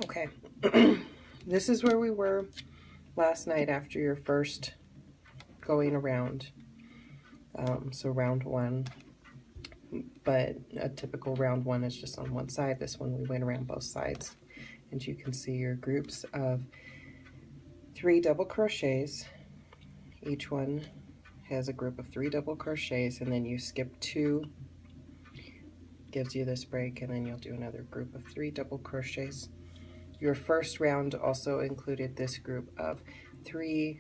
Okay, this is where we were last night after your first going around. So round one, but a typical round one is just on one side. This one we went around both sides, and you can see your groups of 3 double crochets. Each one has a group of 3 double crochets, and then you skip 2, gives you this break, and then you'll do another group of 3 double crochets. Your first round also included this group of 3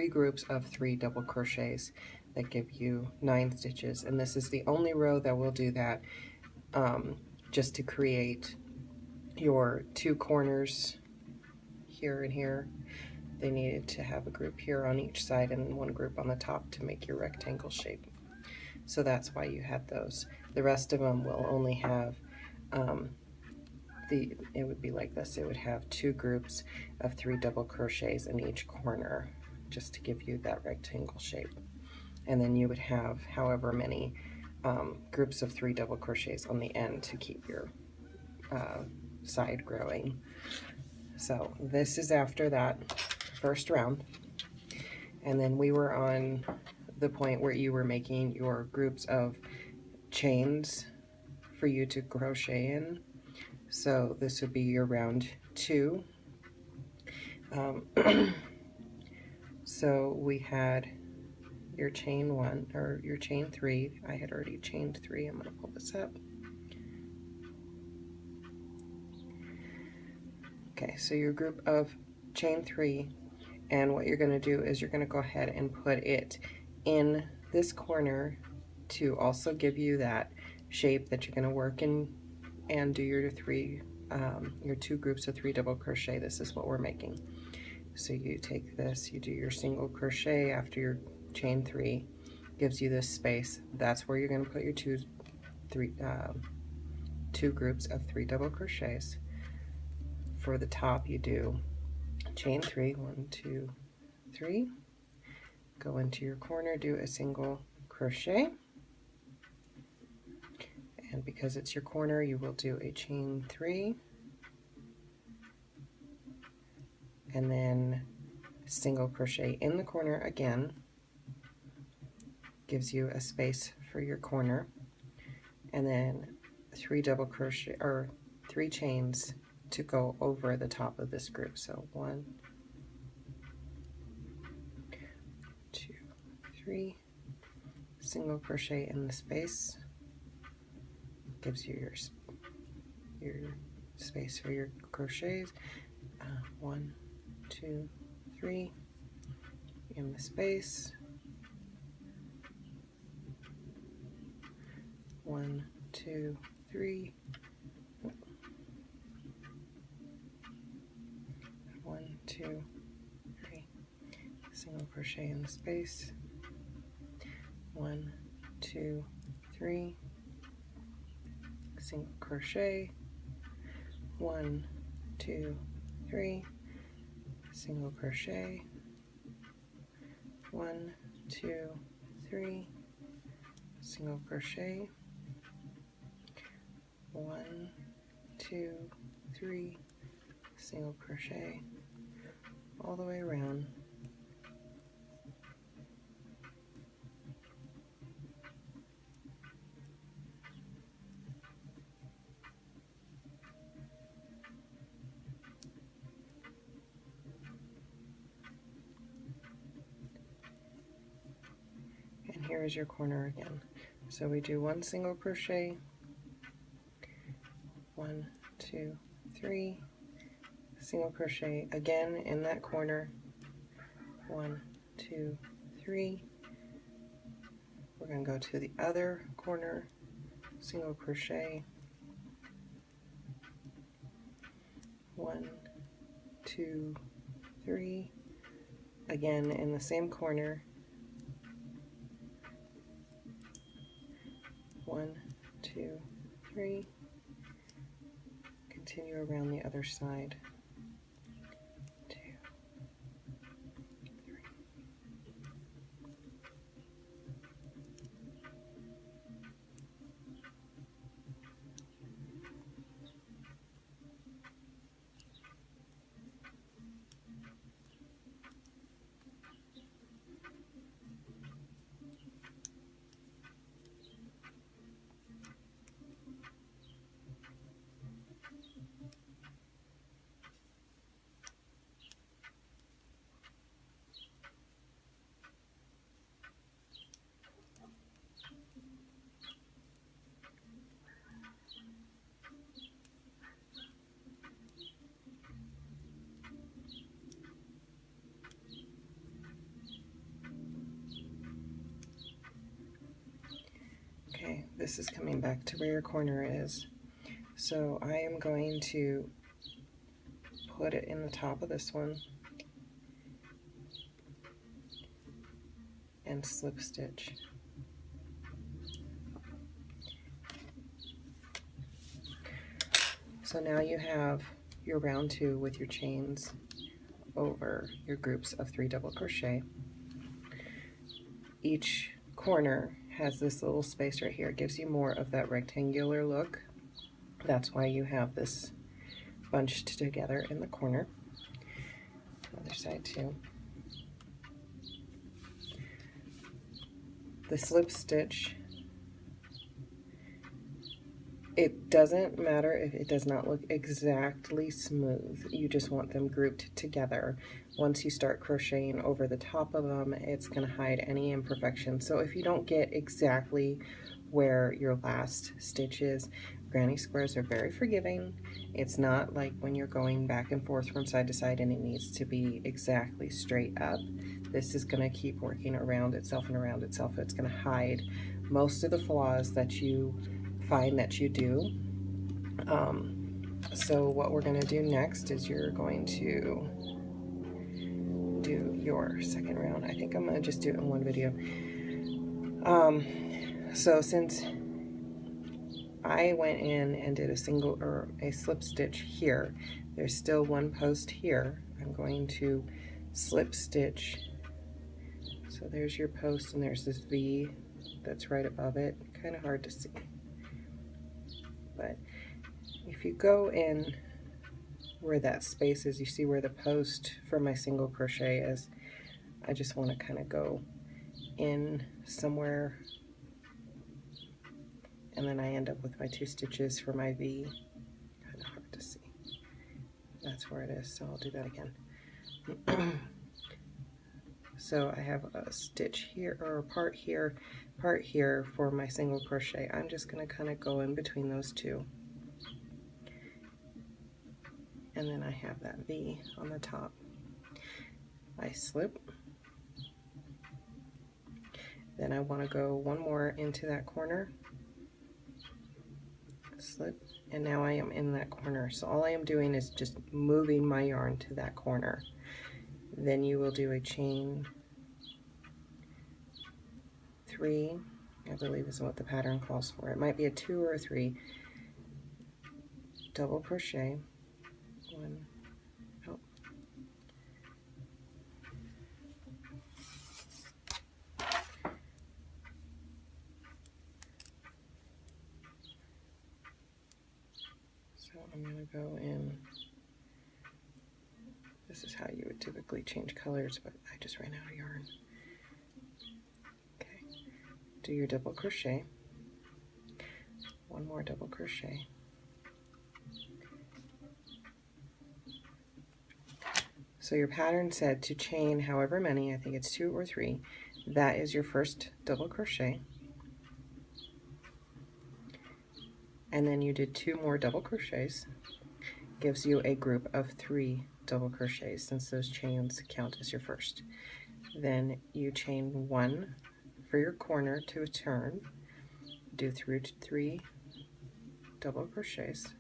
groups of 3 double crochets that give you 9 stitches, and this is the only row that will do that, just to create your 2 corners here and here. They needed to have a group here on each side and one group on the top to make your rectangle shape. So that's why you had those. The rest of them will only have, it would be like this. It would have 2 groups of 3 double crochets in each corner just to give you that rectangle shape. And then you would have however many groups of 3 double crochets on the end to keep your side growing. So this is after that first round, and then we were on the point where you were making your groups of chains for you to crochet in. So this would be your round 2. So we had your chain 1 or your chain 3. I had already chained 3. I'm going to pull this up. Okay, so your group of chain 3, and what you're going to do is you're going to go ahead and put it in this corner to also give you that shape that you're going to work in and do your 2 groups of 3 double crochet. This is what we're making. So you take this, you do your single crochet after your chain 3, gives you this space. That's where you're going to put your 2 groups of 3 double crochets. For the top, you do chain 3, 1, 2, 3, go into your corner, do a single crochet, and because it's your corner, you will do a chain 3, and then single crochet in the corner again, gives you a space for your corner, and then 3 double crochet or 3 chains to go over the top of this group. So 1, 2, 3, single crochet in the space, gives you your space for your crochets. 1, 2, 3 in the space. 1, 2, 3. 1, 2, 3. Single crochet in the space. 1, 2, 3. Single crochet. 1, 2, 3. Single crochet. 1, 2, 3. Single crochet. 1, 2, 3. Single crochet all the way around. And here is your corner again. So we do 1 single crochet, 1, 2, 3, single crochet again in that corner, 1, 2, 3. We're going to go to the other corner, single crochet, 1, 2, 3, again in the same corner, 1, 2, 3, continue around the other side, 2, 3. Okay, this is coming back to where your corner is. So I am going to put it in the top of this one and slip stitch. So now you have your round 2 with your chains over your groups of 3 double crochet. Each corner has this little space right here. It gives you more of that rectangular look. That's why you have this bunched together in the corner. Other side too. The slip stitch, it doesn't matter if it does not look exactly smooth. You just want them grouped together. Once you start crocheting over the top of them, it's going to hide any imperfections. So if you don't get exactly where your last stitch is, granny squares are very forgiving. It's not like when you're going back and forth from side to side and it needs to be exactly straight up. This is going to keep working around itself and around itself. It's going to hide most of the flaws that you find that you do. So what we're going to do next is you're going to do your second round. I think I'm going to just do it in one video. So since I went in and did a single or a slip stitch here, there's still one post here. I'm going to slip stitch. So there's your post and there's this V that's right above it. Kind of hard to see. But if you go in where that space is, you see where the post for my single crochet is. I just want to kind of go in somewhere, and then I end up with my 2 stitches for my V. Kind of hard to see. That's where it is, so I'll do that again. So I have a stitch here, or a part here for my single crochet. I'm just going to kind of go in between those two. And then I have that V on the top. I slip. Then I want to go one more into that corner. Slip. And now I am in that corner. So all I am doing is just moving my yarn to that corner. Then you will do a chain 3, I believe is what the pattern calls for. It might be a 2 or a 3. Double crochet. 1, oh. So I'm going to go in. This is how you would typically change colors, but I just ran out of yarn. Okay, do your double crochet. 1 more double crochet. So your pattern said to chain however many, I think it's 2 or 3. That is your first double crochet. And then you did 2 more double crochets. Gives you a group of 3 double crochets since those chains count as your first. Then you chain 1 for your corner to a turn. Do 3 double crochets.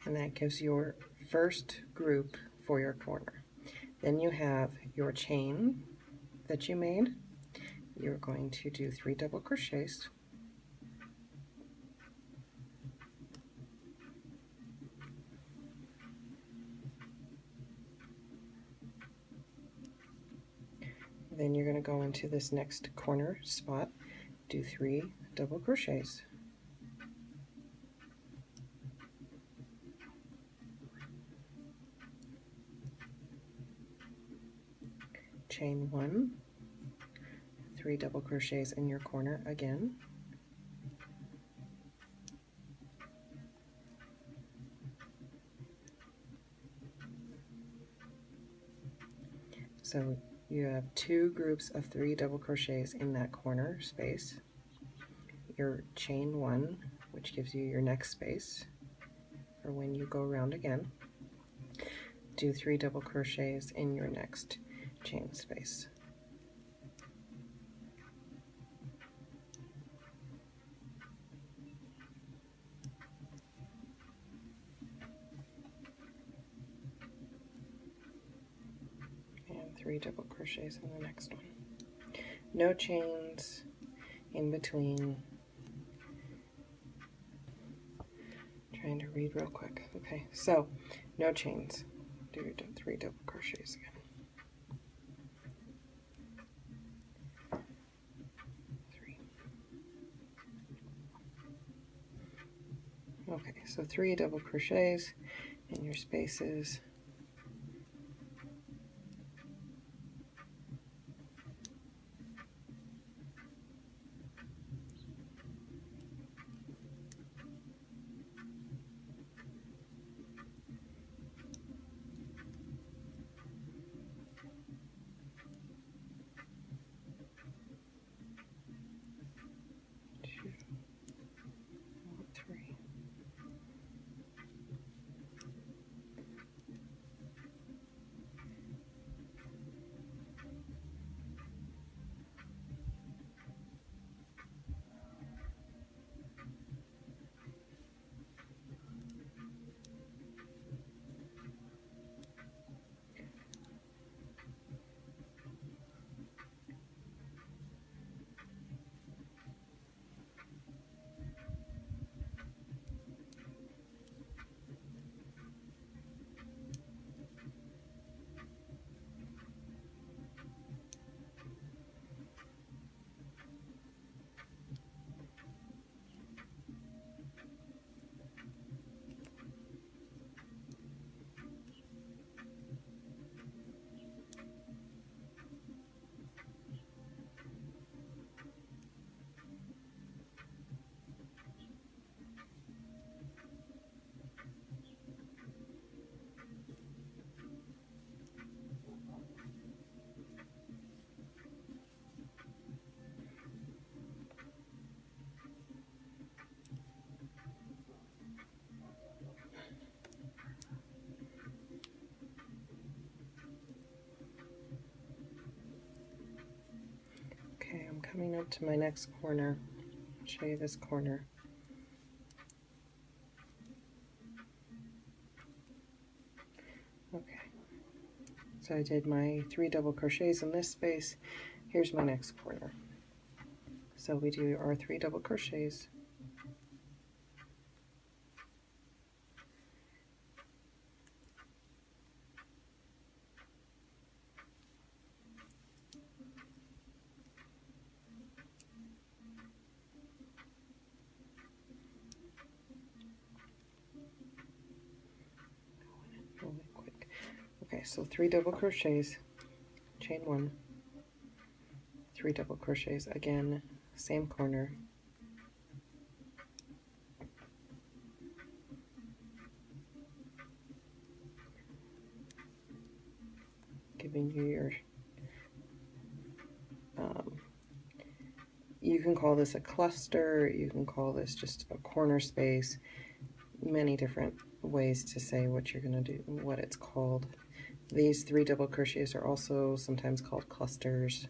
And that gives your first group for your corner. Then you have your chain that you made. You're going to do 3 double crochets. Then you're going to go into this next corner spot, do 3 double crochets. Chain 1, 3 double crochets in your corner again. So you have 2 groups of 3 double crochets in that corner space. Your chain 1, which gives you your next space. for when you go around again. Do 3 double crochets in your next chain space. And 3 double crochets in the next one. No chains in between. Trying to read real quick. Okay, so no chains. Do your 3 double crochets again. 3. Okay, so 3 double crochets in your spaces. Okay, I'm coming up to my next corner. I'll show you this corner. Okay, so I did my 3 double crochets in this space. Here's my next corner. So we do our 3 double crochets. Really quick. Okay, so 3 double crochets, chain 1, 3 double crochets again, same corner. Giving you your, you can call this a cluster, you can call this just a corner space, many different ways to say what you're going to do, what it's called. These 3 double crochets are also sometimes called clusters.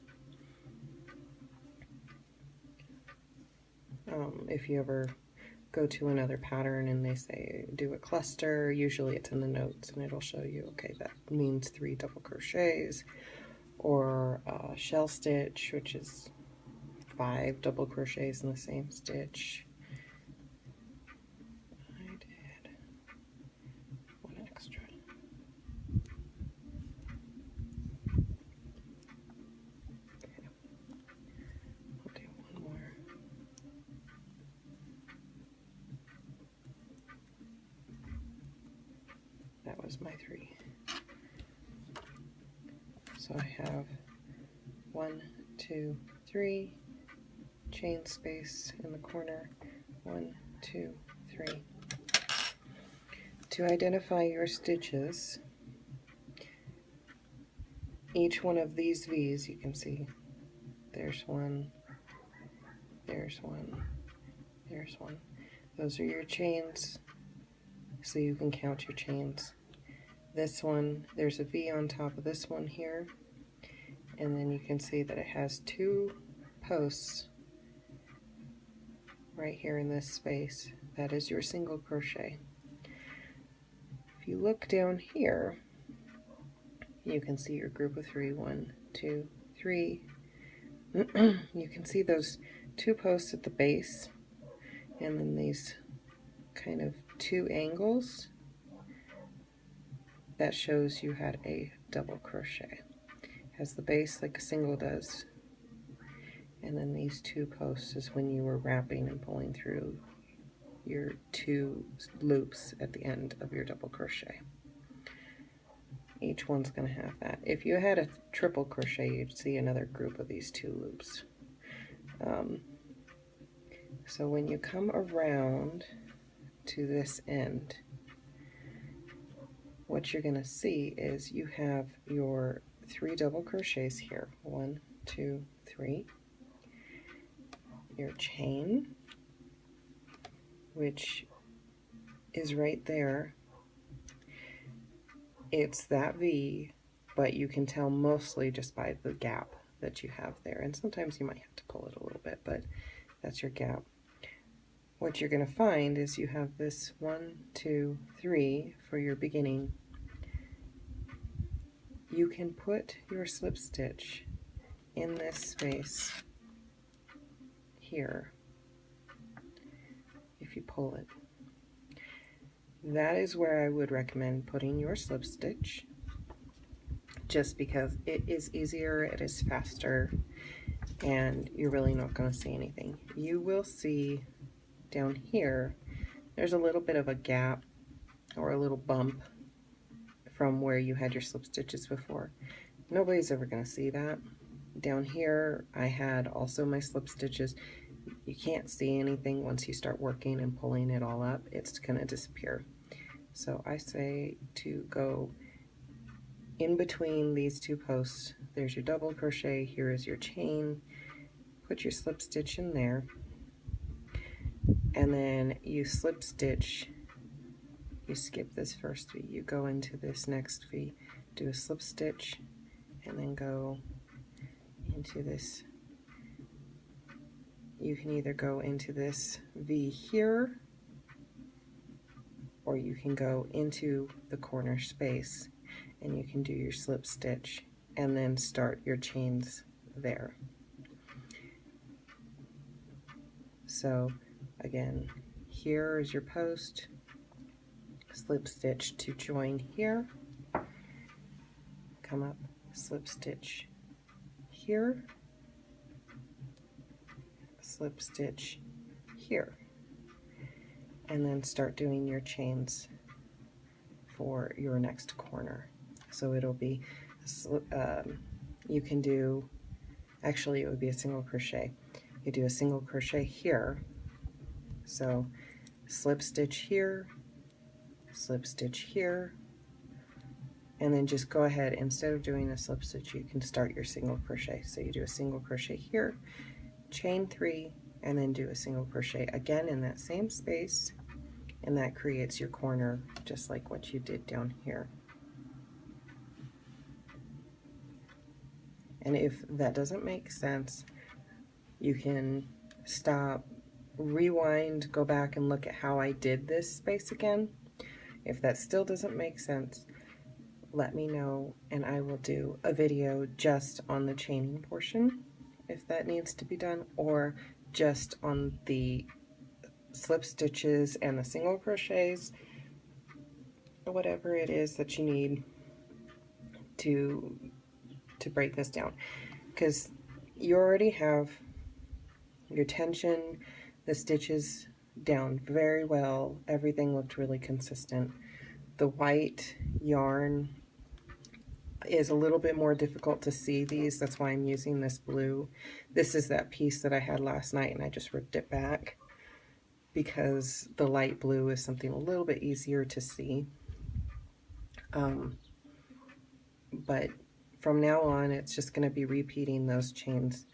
If you ever go to another pattern and they say do a cluster, usually it's in the notes and it'll show you, okay, that means 3 double crochets, or shell stitch, which is 5 double crochets in the same stitch. I did 1 extra. Okay. I'll do 1 more. That was my 3. So I have 1, 2, 3, chain space in the corner, 1, 2, 3. To identify your stitches, each one of these V's, you can see there's 1, there's 1, there's 1. Those are your chains so you can count your chains. This one, there's a V on top of this one here, and then you can see that it has 2 posts right here in this space. That is your single crochet. If you look down here, you can see your group of 3. 1, 2, 3. You can see those 2 posts at the base, and then these kind of 2 angles. That shows you had a double crochet. Has the base like a single does, and then these 2 posts is when you were wrapping and pulling through your 2 loops at the end of your double crochet. Each one's going to have that. If you had a triple crochet, you'd see another group of these 2 loops. So when you come around to this end, what you're going to see is you have your 3 double crochets here. 1, 2, 3. Your chain, which is right there. It's that V, but you can tell mostly just by the gap that you have there. And sometimes you might have to pull it a little bit, but that's your gap. What you're going to find is you have this 1, 2, 3 for your beginning. You can put your slip stitch in this space here if you pull it. That is where I would recommend putting your slip stitch, just because it is easier, it is faster, and you're really not going to see anything. You will see down here, there's a little bit of a gap or a little bump from where you had your slip stitches before. Nobody's ever going to see that. Down here, I had also my slip stitches. You can't see anything once you start working and pulling it all up. It's going to disappear. So I say to go in between these 2 posts. There's your double crochet, here is your chain. Put your slip stitch in there, and then you slip stitch. You skip this first V, you go into this next V, do a slip stitch, and then go into this. You can either go into this V here, or you can go into the corner space, and you can do your slip stitch and then start your chains there. So again, here is your post, slip stitch to join here, come up, slip stitch here, slip stitch here, and then start doing your chains for your next corner. So it'll be, you can do, actually it would be a single crochet. You do a single crochet here, so slip stitch here, slip stitch here, and then just go ahead, instead of doing a slip stitch, you can start your single crochet. So you do a single crochet here, chain 3, and then do a single crochet again in that same space, and that creates your corner just like what you did down here. And if that doesn't make sense, you can stop, rewind, go back and look at how I did this space again. If that still doesn't make sense, let me know and I will do a video just on the chaining portion if that needs to be done, or just on the slip stitches and the single crochets, whatever it is that you need to break this down, because you already have your tension, the stitches down very well, everything looked really consistent. The white yarn is a little bit more difficult to see these, that's why I'm using this blue. This is that piece that I had last night and I just ripped it back because the light blue is something a little bit easier to see. But from now on it's just going to be repeating those chains.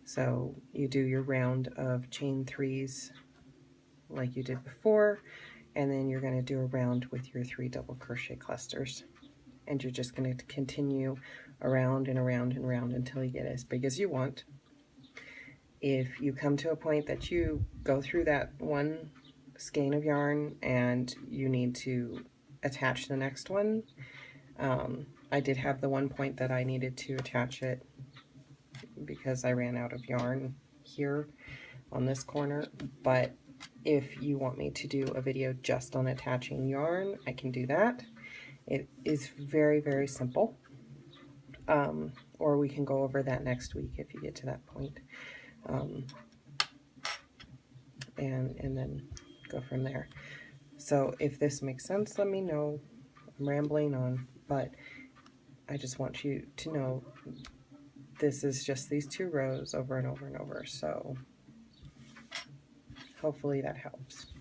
So you do your round of chain 3s like you did before, and then you're going to do a round with your 3 double crochet clusters, and you're just going to continue around and around and around until you get as big as you want. If you come to a point that you go through that one skein of yarn and you need to attach the next one, I did have the one point that I needed to attach it because I ran out of yarn here on this corner, but if you want me to do a video just on attaching yarn, I can do that. It is very, very simple. Or we can go over that next week if you get to that point. And then go from there. So if this makes sense, let me know. I'm rambling on, but I just want you to know this is just these 2 rows over and over and over. So hopefully that helps.